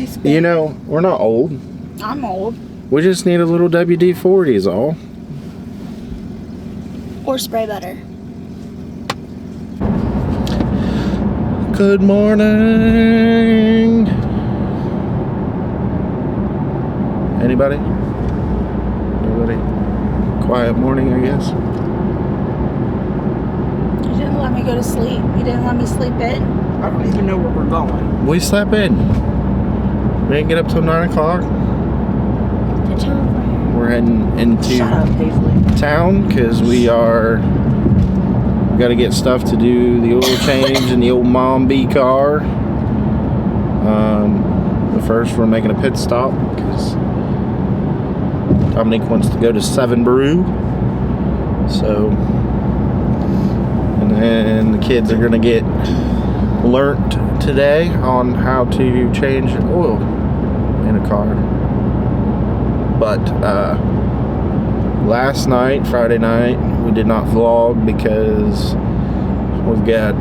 You know, we're not old. I'm old. We just need a little WD-40 is all. Or spray butter. Good morning. Anybody? Nobody? Quiet morning, I guess. You didn't let me go to sleep. You didn't let me sleep in. I don't even know where we're going. We slept in. We didn't get up till 9 o'clock. We're heading into Shut up, Paisley. town because we got to get stuff to do the oil change in the old Mombi car. But first we're making a pit stop because Dominique wants to go to 7 Brew. So, and then the kids are going to get learnt today on how to change oil in a car. But last night, Friday night, we did not vlog because we've got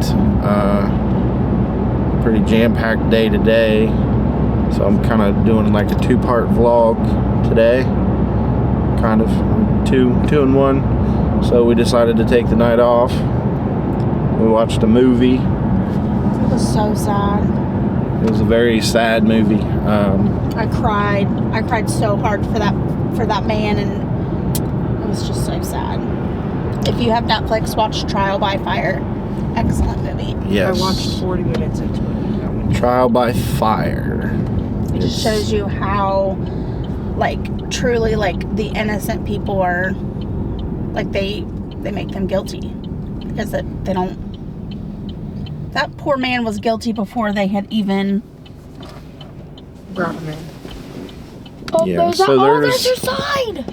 a pretty jam-packed day today. So I'm kind of doing like a 2-part vlog today. Kind of two in one. So we decided to take the night off. We watched a movie. It was so sad. It was a very sad movie. I cried. I cried so hard for that man, and it was just so sad. If you have Netflix, watch Trial by Fire. Excellent movie. Yes. I watched 40 minutes into it. Trial by Fire. It just shows you how, like, truly, like, the innocent people are, like, they make them guilty because they don't. That poor man was guilty before they had even brought him in. Oh, Yeah, there's your sign.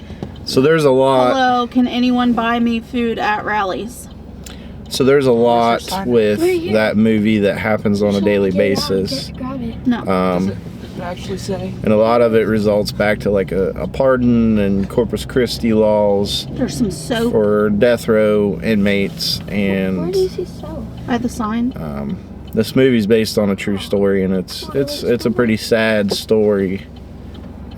So there's a lot. Hello, can anyone buy me food at rallies? So there's a lot sign? with Right here. that movie that happens on a daily basis. Grab it. No. Does it actually say? And a lot of it results back to like a pardon and Corpus Christi laws There's some soap for death row inmates. And Where do you see soap? by the sign. this movie's based on a true story, and it's a pretty sad story.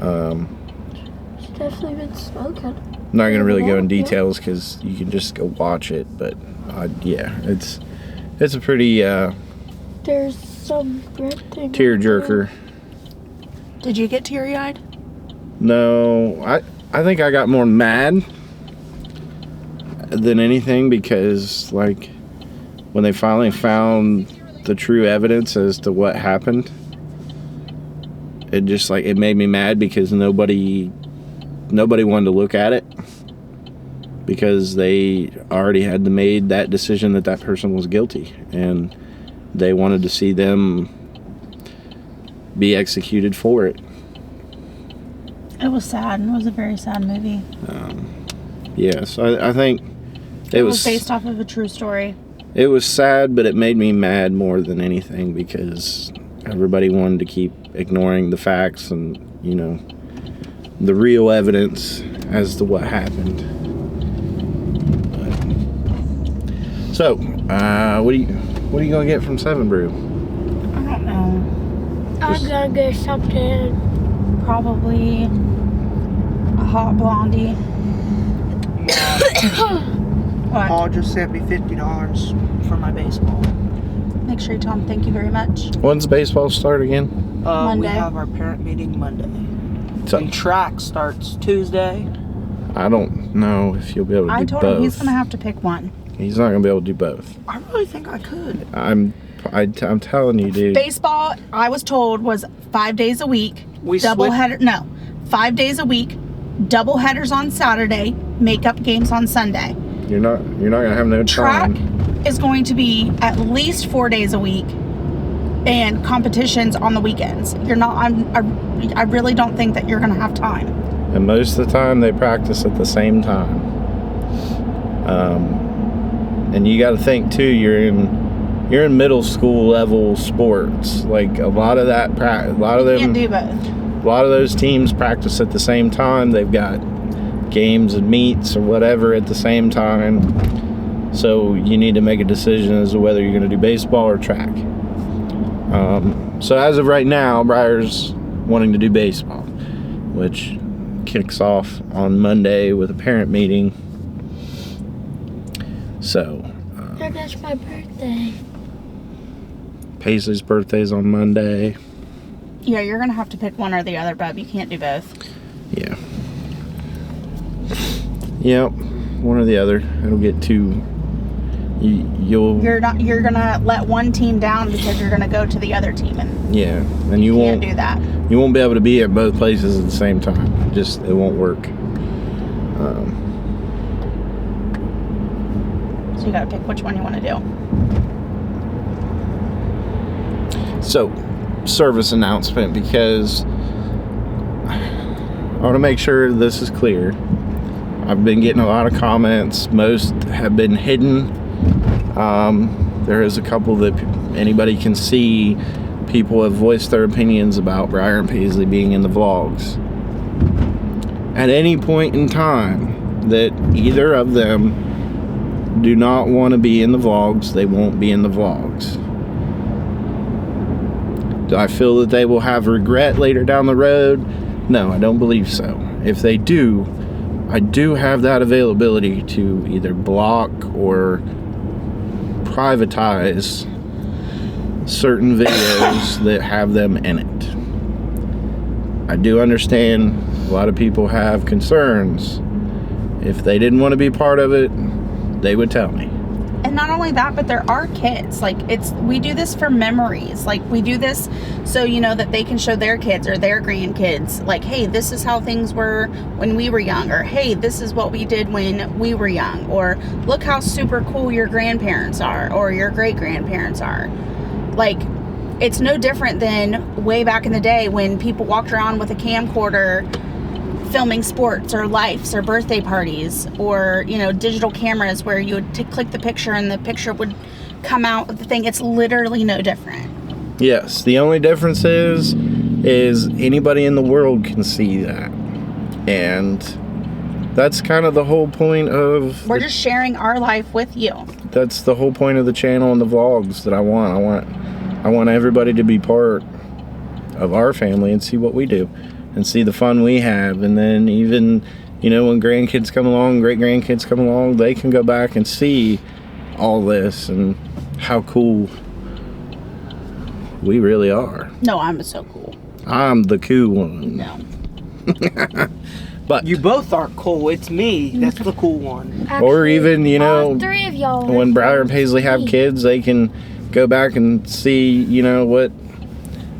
It's definitely been smoking. I'm not gonna really go in details because you can just go watch it. But yeah, it's a pretty There's some red thing. tearjerker. Did you get teary-eyed? No, I think I got more mad than anything because, like, when they finally found the true evidence as to what happened, it just, like, it made me mad because nobody wanted to look at it because they already had made that decision that that person was guilty, and they wanted to see them be executed for it. It was sad. It was a very sad movie. Yes, I think It was based off of a true story. it was sad, but it made me mad more than anything because everybody wanted to keep ignoring the facts and, you know, the real evidence as to what happened. So, what are you gonna get from 7 Brew? I don't know. I'm gonna get something. Probably a hot blondie. What? Paul just sent me $50 for my baseball. Make sure you tell him thank you very much. When's baseball start again? We Monday. have our parent meeting Monday. So, And track starts Tuesday. I don't know if you'll be able to I do told both. him he's gonna have to pick one. He's not gonna be able to do both. I really think I could. I'm telling you, dude. Baseball, I was told, was 5 days a week. We double switch- header. No, 5 days a week. Double headers on Saturday. Makeup games on Sunday. You're not gonna have no Track time. is going to be at least 4 days a week, and competitions on the weekends. You're not. I really don't think that you're gonna have time. And most of the time they practice at the same time. And you got to think too. You're in middle school level sports. Like a lot of them. Can't do both. A lot of those teams practice at the same time. They've got games and meets or whatever at the same time. So you need to make a decision as to whether you're going to do baseball or track. So as of right now, Briar's wanting to do baseball, which kicks off on Monday with a parent meeting. So, And that's my birthday. Paisley's birthday's on Monday. Yeah, you're gonna have to pick one or the other, bub. You can't do both. Yeah. Yep. One or the other. It'll get too. You'll. You're gonna let one team down because you're gonna go to the other team, and Yeah, and you can't won't do that. You won't be able to be at both places at the same time. It won't work. So you gotta pick which one you want to do. So, service announcement, because I want to make sure this is clear. I've been getting a lot of comments. Most have been hidden. There is a couple that anybody can see. People have voiced their opinions about Briar and Paisley being in the vlogs. At any point in time that either of them do not want to be in the vlogs, they won't be in the vlogs. Do I feel that they will have regret later down the road? No, I don't believe so. If they do, I do have that availability to either block or privatize certain videos that have them in it. I do understand a lot of people have concerns. If they didn't want to be part of it, they would tell me. And not only that, but there are kids. Like, we do this for memories. Like, we do this so, that they can show their kids or their grandkids, like, hey, this is how things were when we were young, or hey, this is what we did when we were young, or look how super cool your grandparents are, or your great-grandparents are. Like, it's no different than way back in the day when people walked around with a camcorder filming sports or lives or birthday parties, or digital cameras where you would click the picture and the picture would come out with the thing. It's literally no different. Yes, the only difference is anybody in the world can see that, and that's kind of the whole point of. We're just sharing our life with you. That's the whole point of the channel and the vlogs that I want. I want everybody to be part of our family and see what we do. And see the fun we have, and then even when grandkids come along, great grandkids come along, they can go back and see all this and how cool we really are. No, I'm so cool. I'm the cool one. No. But You both are cool. It's me. That's the cool one. or even all three of y'all. when Briar and Paisley have kids, they can go back and see what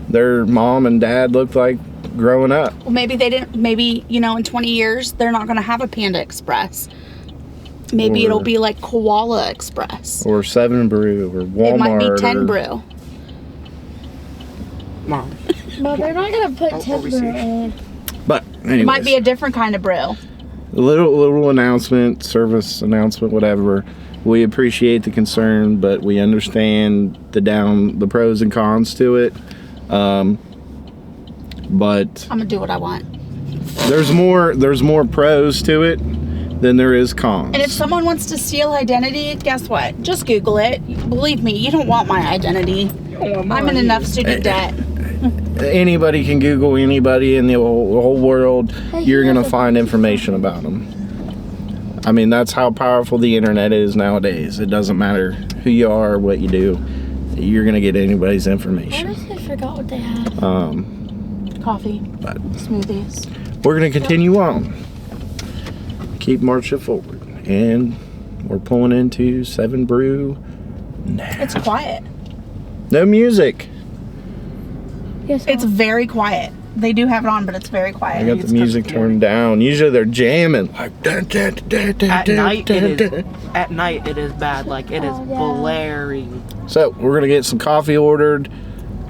their mom and dad looked like growing up. Well, maybe they didn't. Maybe in 20 years they're not going to have a Panda Express. Maybe it'll be like Koala Express. Or 7 Brew or Walmart. It might be 10 Brew. Mom. No, they're not gonna put Are we timber serious? in. But anyways, It might be a different kind of brew. a little announcement, service announcement, whatever. We appreciate the concern, but we understand the pros and cons to it. But I'm gonna do what I want. there's more pros to it than there is cons. And if someone wants to steal identity, guess what? Just Google it. Believe me, you don't want my identity. I'm in enough student debt. Anybody can Google anybody in the whole world. You're gonna find information about them. I mean, that's how powerful the internet is nowadays. It doesn't matter who you are, what you do. You're gonna get anybody's I information. honestly forgot what they had. Coffee, But smoothies. we're gonna continue on. Keep marching forward, and we're pulling into 7 Brew now. It's quiet. No music. Yes, It's very quiet. They do have it on, but it's very I quiet. got the music turned down. Usually they're jamming like dun, dun, dun, dun, At dun, night dun, it is. dun. At night it is bad. Like it is Oh, yeah. blaring. So we're gonna get some coffee ordered,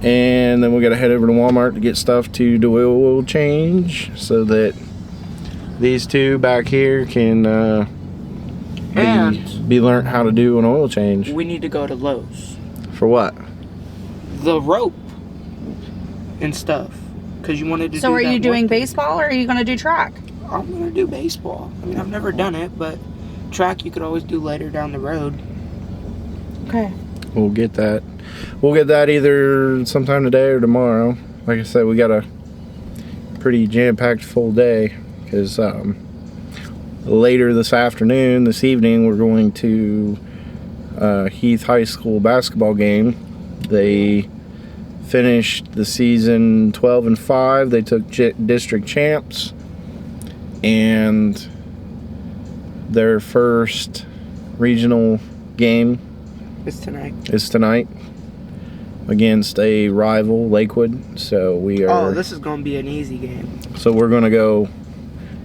and then we gotta head over to Walmart to get stuff to do oil change, so that these two back here can And be learned how to do an oil change. we need to go to Lowe's. For what? The rope and stuff. Because you wanted to So do are that you doing one thing. baseball or are you going to do track? I'm gonna do baseball. I mean, I've never done it, but track you could always do later down the road. Okay. We'll get that. We'll get that either sometime today or tomorrow. Like I said, we gotta pretty jam-packed full day because later this evening, we're going to Heath High School basketball game. They finished the season 12-5. They took district champs, and their first regional game It's tonight against a rival, Lakewood. So we are. Oh, this is going to be an easy game. So we're going to go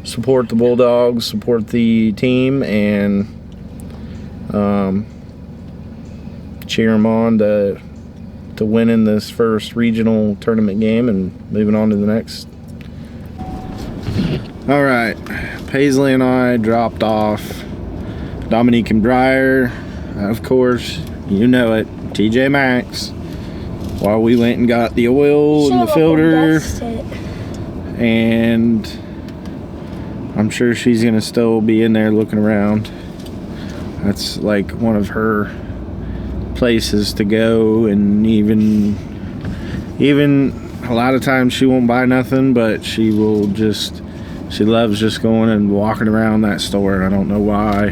support the Bulldogs, support the team, and cheer them on to winning this first regional tournament game and moving on to the next. All right, Paisley and I dropped off Dominique and Briar, of course, you know it, TJ Maxx, while we went and got the oil and the filter. And I'm sure she's gonna still be in there looking around. That's like one of her places to go, and even a lot of times she won't buy nothing, but she loves just going and walking around that store. I don't know why.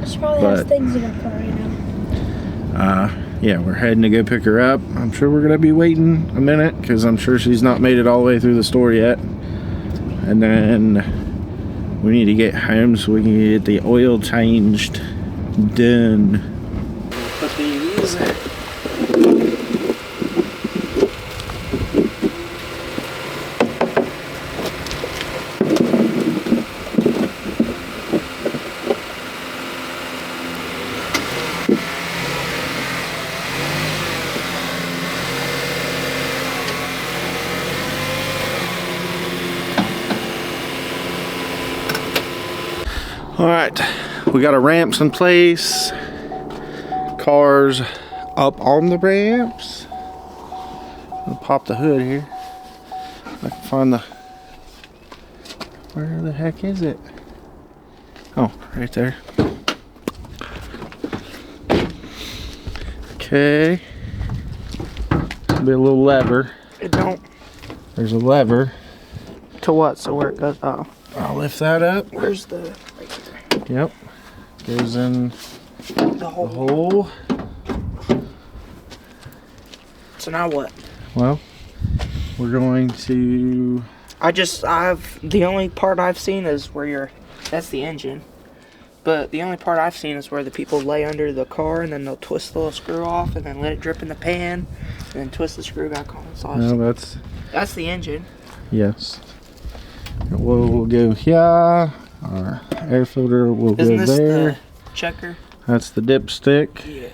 She probably has things in her car right now. Yeah, we're heading to go pick her up. I'm sure we're gonna be waiting a minute because I'm sure she's not made it all the way through the store yet. And then we need to get home so we can get the oil changed done. Put these. All right, we got our ramps in place. Cars up on the ramps. I'll pop the hood here. I can find the. Where the heck is it? Oh, right there. Okay. Be a little lever. It don't. There's a lever. To what? So where it goes? Oh. I'll lift that up. Where's the... Yep. Goes in The hole. So now what? Well, we're going to... the only part I've seen is where that's the engine. But the only part I've seen is where the people lay under the car and then they'll twist the little screw off and then let it drip in the pan and then twist the screw back on. So No, that's the engine. Yes. We'll go here. Our air filter will Isn't go this there. the checker? That's the dipstick. Yeah.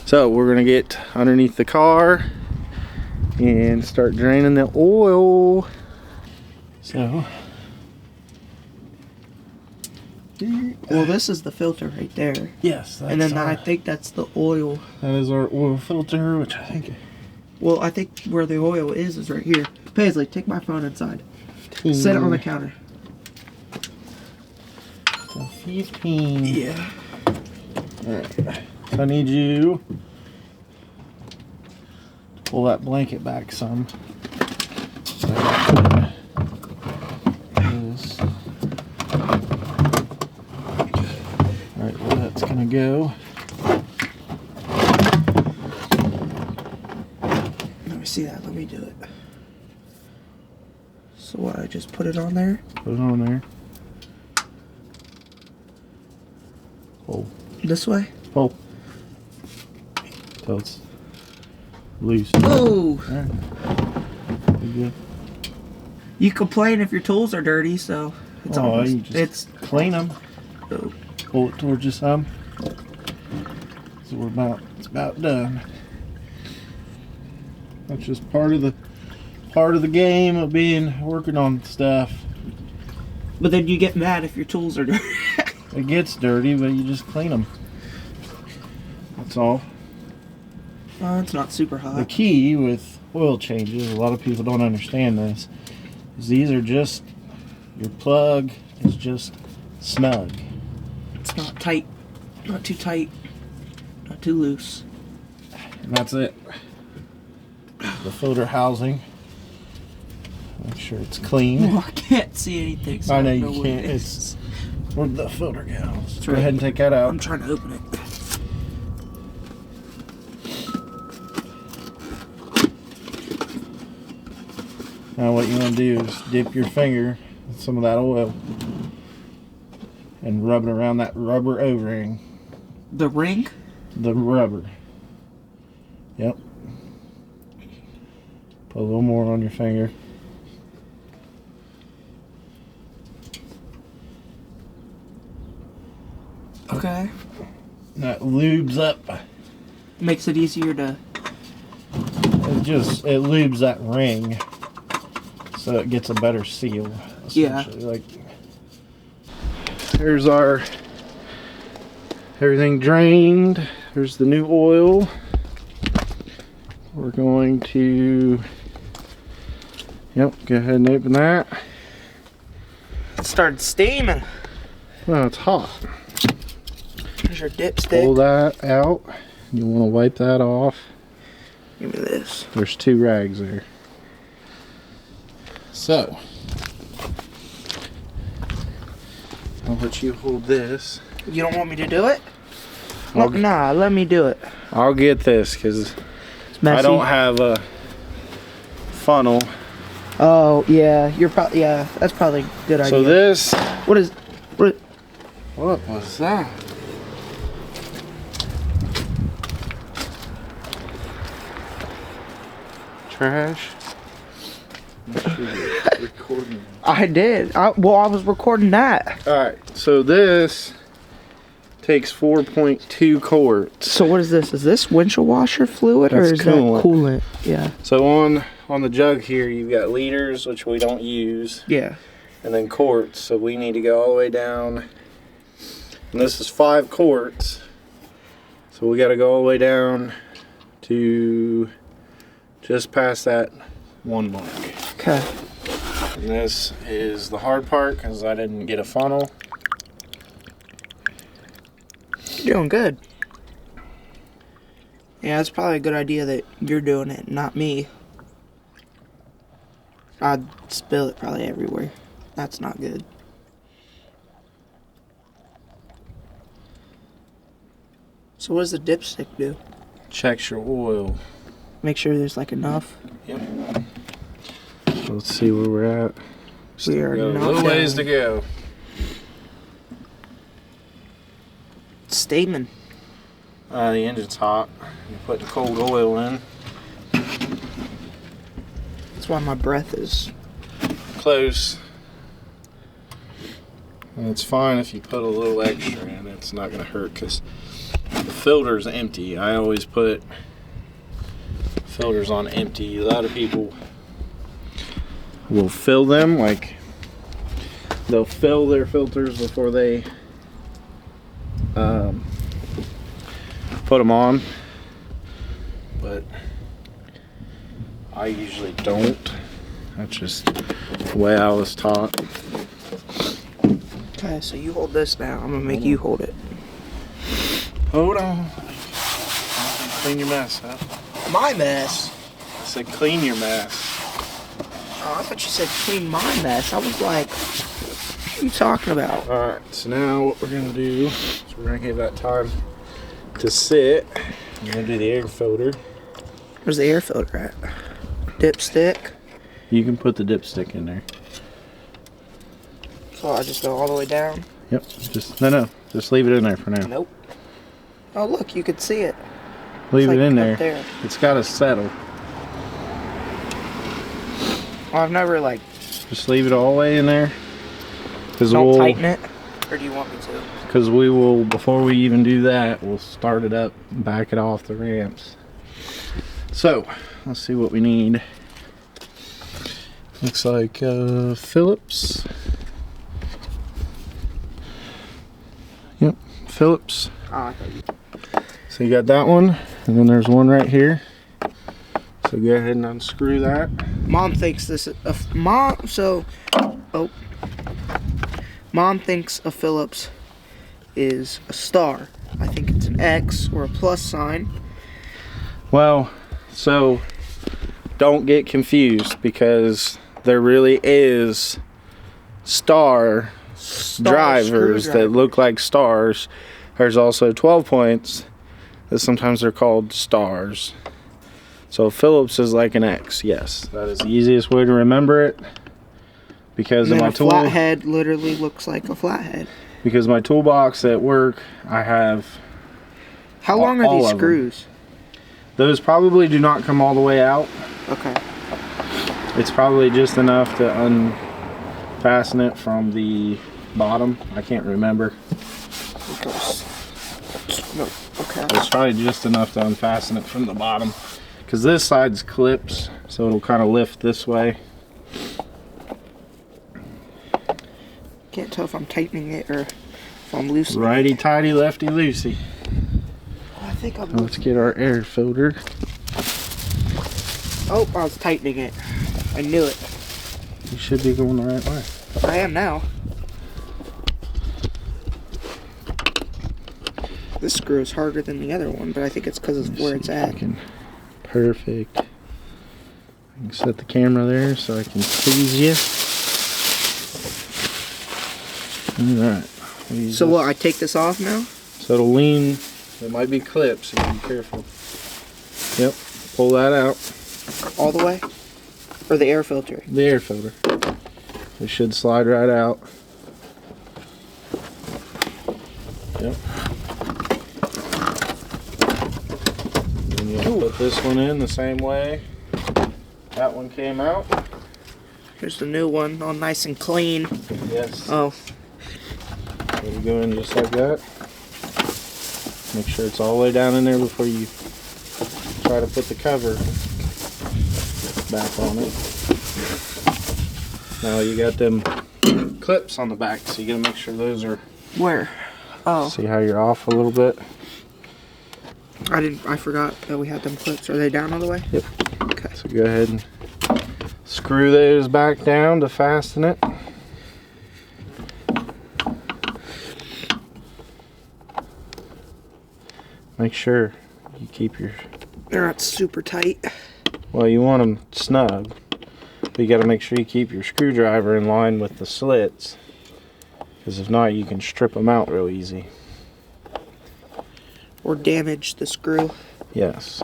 So we're gonna get underneath the car and start draining the oil. So. Well, this is the filter right there. Yes. And then I think that's the oil. That is our oil filter, which I think. Well, I think where the oil is right here. Paisley, take my phone inside. Set it on the counter. 15. Yeah. Alright. So I need you to pull that blanket back some. Alright, well that's gonna go. Let me see that. Let me do it. So what, I just put it on there? Put it on there. Pull. This way? Pull. Till it's loose. Oh! Alright. You good? You complain if your tools are dirty, so it's almost, you just clean them. Oh. Pull it towards you some. So it's about done. That's just part of the game of working on stuff. But then you get mad if your tools are dirty. It gets dirty, but you just clean them. That's all. It's not super hot. The key with oil changes, a lot of people don't understand this, is these are just, your plug is just snug. It's not tight. Not too tight. Not too loose. And that's it. The filter housing Make sure it's clean. Well, I can't see anything. So I know don't you what can't. it It's is. where'd the filter go? Let's go right. ahead and take that out. I'm trying to open it. Now what you want to do is dip your finger in some of that oil and rub it around that rubber O-ring. The ring? The rubber. Yep. Put a little more on your finger. Okay. That lubes up. Makes it easier to. It lubes that ring so it gets a better seal. Yeah. Like, here's our everything drained. There's the new oil. We're going to go ahead and open that. It started steaming. Well, it's hot. There's your dipstick. Pull that out. You want to wipe that off. Give me this. There's 2 rags there. So, I'll let you hold this. You don't want me to do it? I'll- Nah, let me do it. I'll get this because It's messy. I don't have a funnel. Oh yeah, yeah. That's probably a good idea. So this. What is? What? What was that? Trash. Recording. I did. I was recording that. All right. So this takes 4.2 quarts. So what is this? Is this windshield washer fluid or That's is coolant. that coolant? Yeah. So on the jug here, you've got liters, which we don't use, Yeah. and then quarts. So we need to go all the way down. And this is 5 quarts. So we got to go all the way down to just past that 1 mark. Okay. And this is the hard part because I didn't get a funnel. You're doing good. Yeah, it's probably a good idea that you're doing it, not me. I'd spill it probably everywhere. That's not good. So what does the dipstick do? Checks your oil. Make sure there's like enough. Yep. Let's see where we're at. We are Got a not little ways to down. go. It's steaming. The engine's hot. You put the cold oil in. That's why my breath is. Close. And it's fine if you put a little extra in. It's not going to hurt because the filter's empty. I always put filters on empty. A lot of people will fill them, like they'll fill their filters before they put them on, but I usually don't. That's just the way I was taught. Okay, so you hold this now. I'm gonna make you hold it. Hold on. Clean your mess up. My mess? I said clean your mess. Oh, I thought you said clean my mess. I was like, what are you talking about? Alright, so now what we're going to do is we're going to give that time to sit. We're going to do the air filter. Where's the air filter at? Dipstick. You can put the dipstick in there. So I just go all the way down? Yep. No. Just leave it in there for now. Nope. Oh, look, you could see it. Leave It's it like in up there. It's got to settle. Well, I've never, like, Just leave it all the way in there. don't tighten it? Or do you want me to? Because we will, before we even do that, we'll start it up, back it off the ramps. So, let's see what we need. Looks like Phillips. Yep, Phillips. Oh, I thought you... So you got that one, and then there's one right here. So go ahead and unscrew that. Mom thinks this is Mom thinks a Phillips is a star. I think it's an X or a plus sign. Well, so don't get confused because there really is star drivers that look like stars. There's also 12 points that sometimes they're called stars. So Phillips is like an X. Yes, that is the easiest way to remember it. Because And of then my a flathead literally looks like a flathead. Because my toolbox at work, I have. How long are these screws? Those probably do not come all the way out. Okay. It's probably just enough to unfasten it from the bottom. I can't remember. No. Okay. It's probably just enough to unfasten it from the bottom. Because this side's clips, so it'll kind of lift this way. Can't tell if I'm tightening it or if I'm loosening Righty tighty, lefty loosey. I think I'm. Let's get our air filter. Oh, I was tightening it. I knew it. You should be going the right way. I am now. This screw is harder than the other one, but I think it's because it's where it's at. Perfect. I can set the camera there so I can tease you. Alright. So what, I take this off now? So it'll lean. There might be clips, so be careful. Yep. Pull that out. All the way? Or the air filter? The air filter. It should slide right out. Yep. And you'll put this one in the same way that one came out. Here's the new one, all nice and clean. Yes. Oh. It'll go in just like that. Make sure it's all the way down in there before you try to put the cover back on it. Now you got them clips on the back, so you gotta make sure those are. Where? Oh. See how you're off a little bit? I forgot that we had them clips. Are they down all the way? Yep. Okay. So go ahead and screw those back down to fasten it. Make sure you keep your. They're not super tight. Well, you want them snug, but you got to make sure you keep your screwdriver in line with the slits, because if not, you can strip them out real easy. Or damage the screw. Yes.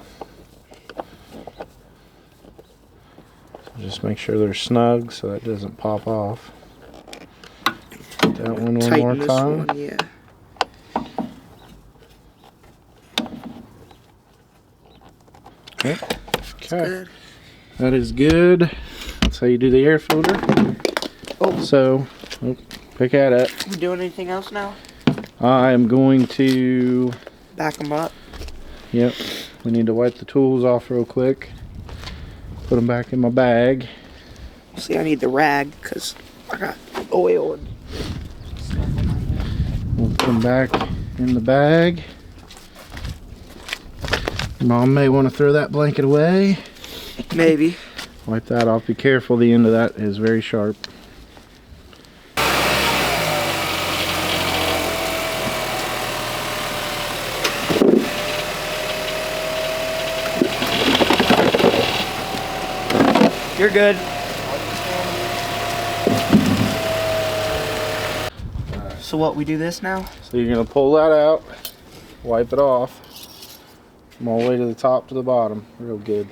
So just make sure they're snug so that doesn't pop off. That one more Tighten this time. one, yeah. Yep. Okay. Good. That is good. That's how you do the air filter. Oh. So, pick at it. We doing anything else now? I am going to. Back them up. Yep. We need to wipe the tools off real quick. Put them back in my bag. See, I need the rag because I got oil and stuff on my hand. We'll put them back in the bag. Mom may want to throw that blanket away. Maybe. Wipe that off. Be careful, the end of that is very sharp. You're good. So what, we do this now? So you're going to pull that out, wipe it off, from all the way to the top to the bottom. Real good.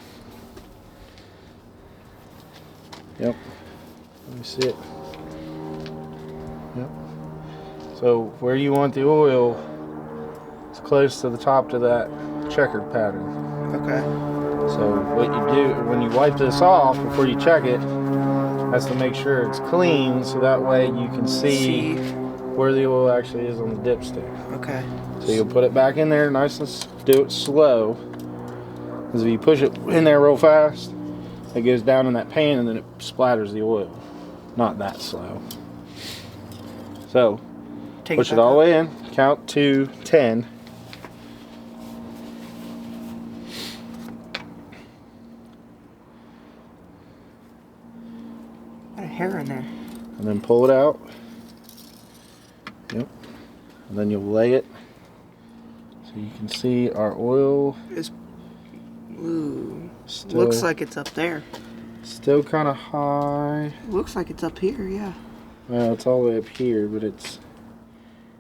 Yep. Let me see it. Yep. So where you want the oil, it's close to the top to that checkered pattern. Okay. So what you do when you wipe this off before you check it, has to make sure it's clean so that way you can see where the oil actually is on the dipstick. Okay. So you'll put it back in there nice and do it slow. Because if you push it in there real fast, it goes down in that pan and then it splatters the oil. Not that slow. So push it all the way in, count to 10. Got a hair in there. And then pull it out. Yep. And then you'll lay it. So you can see our oil It's, ooh, still. looks like it's up there. Still kind of high. Looks like it's up here, yeah. Well, it's all the way up here, but it's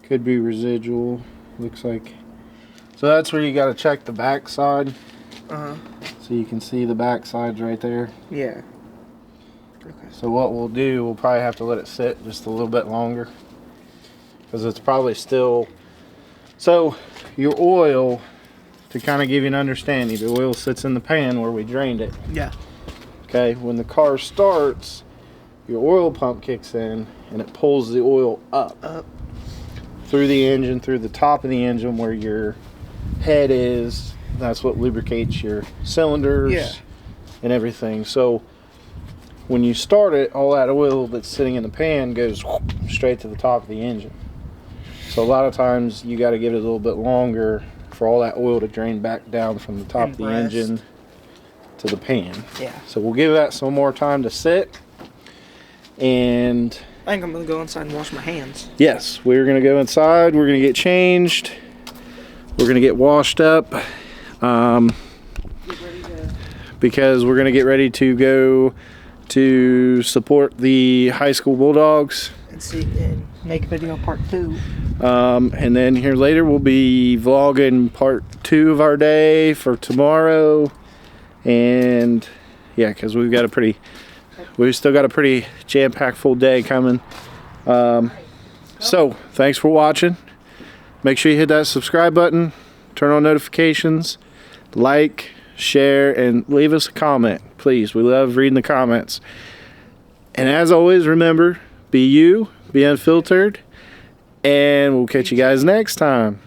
could be residual. Looks like. So that's where you got to check the back side. So you can see the back sides right there. Yeah. Okay. So what we'll do, we'll probably have to let it sit just a little bit longer, because it's probably still. So your oil, to kind of give you an understanding, the oil sits in the pan where we drained it. Yeah. Okay, when the car starts, your oil pump kicks in and it pulls the oil up through the engine, through the top of the engine where your head is. That's what lubricates your cylinders and everything. So when you start it, all that oil that's sitting in the pan goes straight to the top of the engine. So a lot of times you got to give it a little bit longer for all that oil to drain back down from the top of the engine to the pan. Yeah. So we'll give that some more time to sit. And I think I'm going to go inside and wash my hands. yes, we're going to go inside. We're going to get changed. We're going to get washed up. Because we're going to get ready to go to support the high school Bulldogs. And make video part 2. And then here later we'll be vlogging part 2 of our day for tomorrow. And yeah, because we've still got a pretty jam-packed full day coming. So thanks for watching. Make sure you hit that subscribe button, turn on notifications, like, share, and leave us a comment, please. We love reading the comments. And as always, remember, be you, be unfiltered, and we'll catch you guys next time.